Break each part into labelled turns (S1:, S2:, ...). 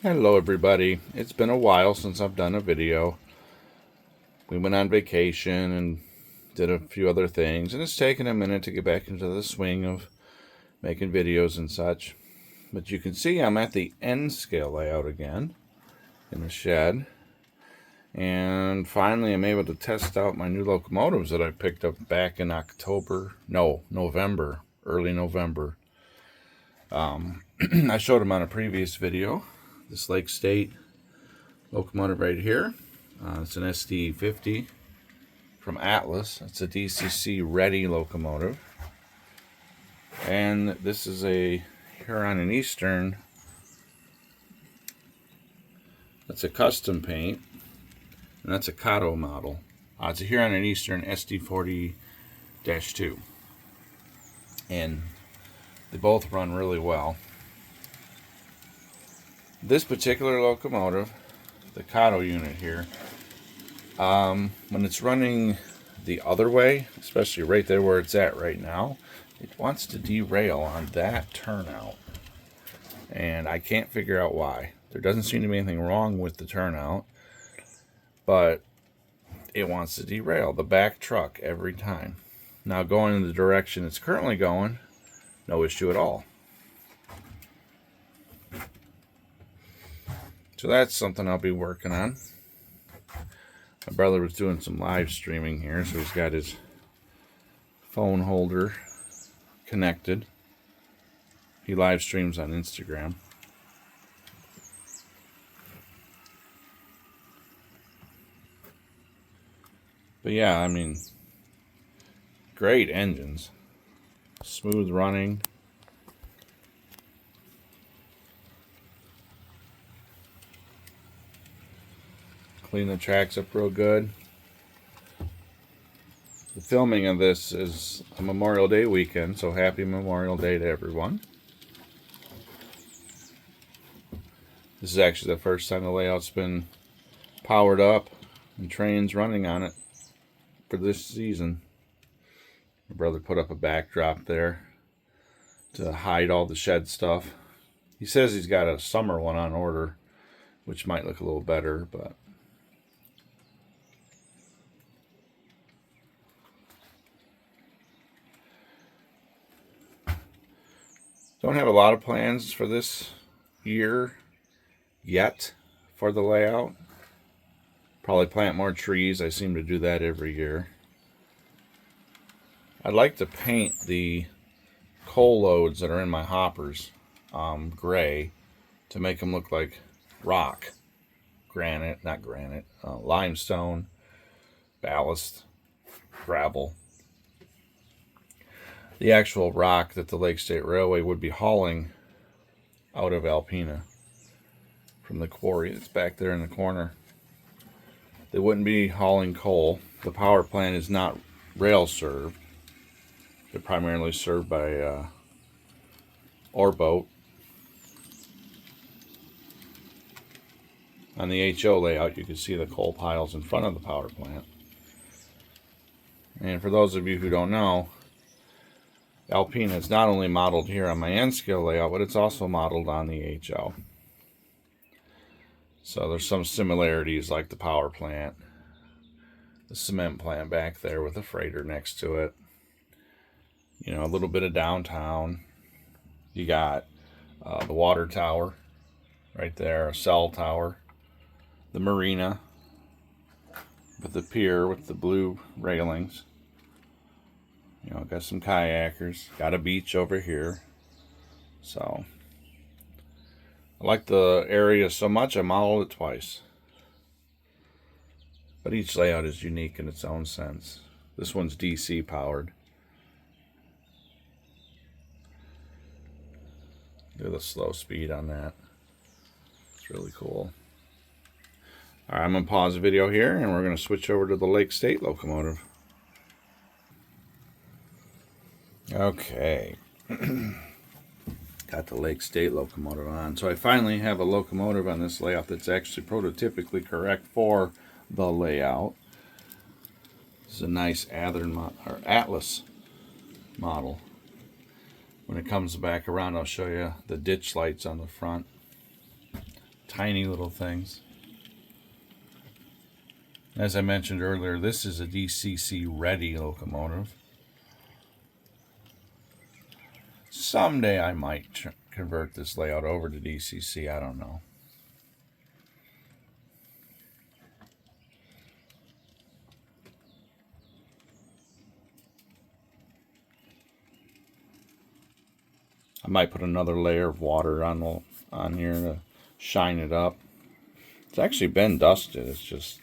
S1: Hello everybody. It's been a while since I've done a video. We went on vacation and did a few other things, and it's taken a minute to get back into the swing of making videos and such. But you can see I'm at the N scale layout again in the shed. And finally I'm able to test out my new locomotives that I picked up back in November, early November. I showed them on a previous video. This Lake State locomotive right here. It's an SD50 from Atlas. It's a DCC ready locomotive. And this is a Huron and Eastern. That's a custom paint. And that's a Kato model. It's a Huron and Eastern SD40-2. And they both run really well. This particular locomotive, the Kato unit here, when it's running the other way, especially right there where it's at right now, it wants to derail on that turnout. And I can't figure out why. There doesn't seem to be anything wrong with the turnout, but it wants to derail the back truck every time. Now going in the direction it's currently going, no issue at all. So that's something I'll be working on. My brother was doing some live streaming here, so he's got his phone holder connected. He live streams on Instagram. But yeah, I mean, great engines. Smooth running. Clean the tracks up real good. The filming of this is a Memorial Day weekend, so happy Memorial Day to everyone. This is actually the first time the layout's been powered up and trains running on it for this season. My brother put up a backdrop there to hide all the shed stuff. He says he's got a summer one on order, which might look a little better, but don't have a lot of plans for this year yet for the layout. Probably plant more trees. I seem to do that every year. I'd like to paint the coal loads that are in my hoppers gray to make them look like rock. Limestone, ballast, gravel. The actual rock that the Lake State Railway would be hauling out of Alpena from the quarry that's back there in the corner. They wouldn't be hauling coal. The power plant is not rail served. They're primarily served by ore boat. On the HO layout, you can see the coal piles in front of the power plant. And for those of you who don't know, Alpena is not only modeled here on my N scale layout, but it's also modeled on the HO. So there's some similarities like the power plant, the cement plant back there with a freighter next to it. You know, a little bit of downtown. You got the water tower right there, a cell tower, the marina with the pier with the blue railings. You know, got some kayakers, got a beach over here. So I like the area so much I modeled it twice. But each layout is unique in its own sense. This one's DC powered. Look at the slow speed on that. It's really cool. Alright, I'm going to pause the video here and we're going to switch over to the Lake State locomotive. Okay. Got the Lake State locomotive on. So I finally have a locomotive on this layout that's actually prototypically correct for the layout. This is a nice Atlas model. When it comes back around, I'll show you the ditch lights on the front. tiny little things. As I mentioned earlier, this is a DCC ready locomotive. Someday I might convert this layout over to DCC, I don't know. I might put another layer of water on here to shine it up. It's actually been dusted, it's just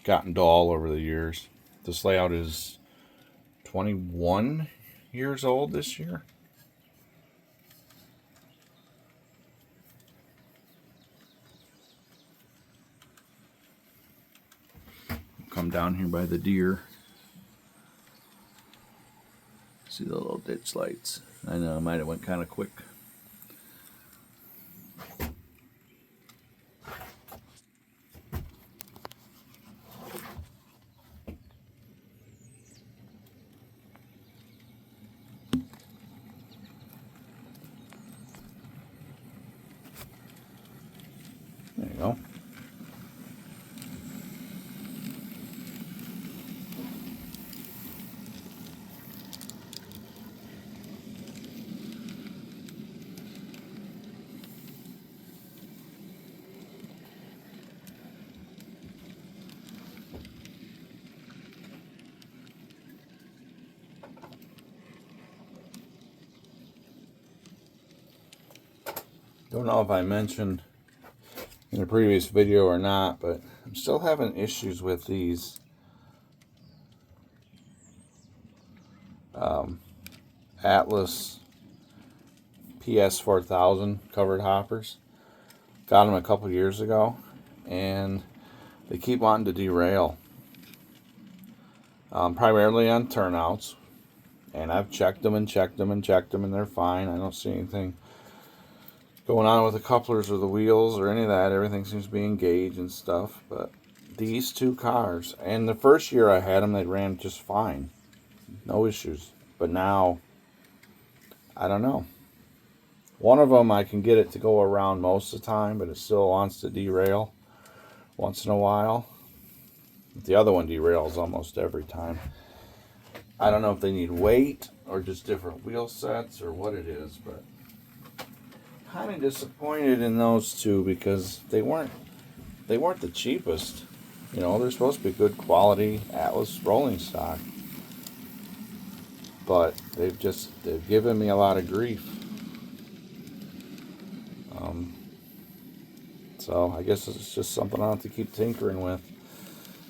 S1: gotten dull over the years. This layout is 21 years old this year. Come down here by the deer. See the little ditch lights. I know I might have went kind of quick. There you go. Don't know if I mentioned in a previous video or not, but I'm still having issues with these Atlas PS4000 covered hoppers. Got them a couple years ago, and they keep wanting to derail. Primarily on turnouts, and I've checked them and checked them and checked them, and they're fine. I don't see anything going on with the couplers or the wheels or any of that. Everything seems to be engaged and stuff. But these two cars, and the first year I had them, they ran just fine, no issues. But now, I don't know. One of them I can get it to go around most of the time, but it still wants to derail once in a while. The other one derails almost every time. I don't know if they need weight or just different wheel sets or what it is, but kind of disappointed in those two because they weren't the cheapest. You know, they're supposed to be good quality Atlas rolling stock, but they've given me a lot of grief. So I guess it's just something I'll have to keep tinkering with.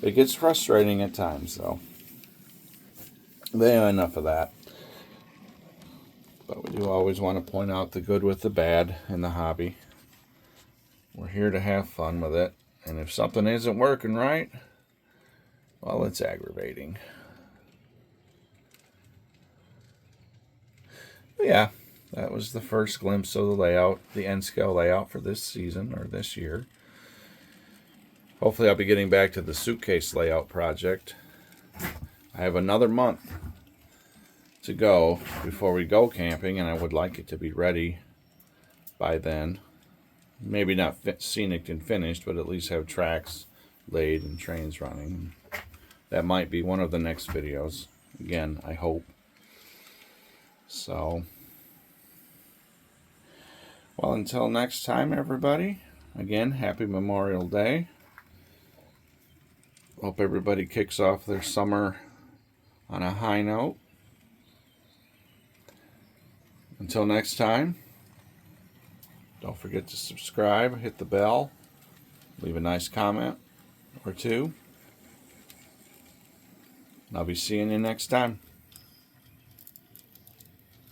S1: It gets frustrating at times, though. But anyway, enough of that. But we do always want to point out the good with the bad in the hobby. We're here to have fun with it. And if something isn't working right, well, it's aggravating. But yeah, that was the first glimpse of the layout, the N-scale layout for this season or this year. Hopefully I'll be getting back to the suitcase layout project. I have another month to go before we go camping, and I would like it to be ready by then. Maybe not scenic and finished, but at least have tracks laid and trains running. That might be one of the next videos. Again, I hope. So, well, until next time, everybody. Again, happy Memorial Day. Hope everybody kicks off their summer on a high note. Until next time, don't forget to subscribe, hit the bell, leave a nice comment or two. And I'll be seeing you next time.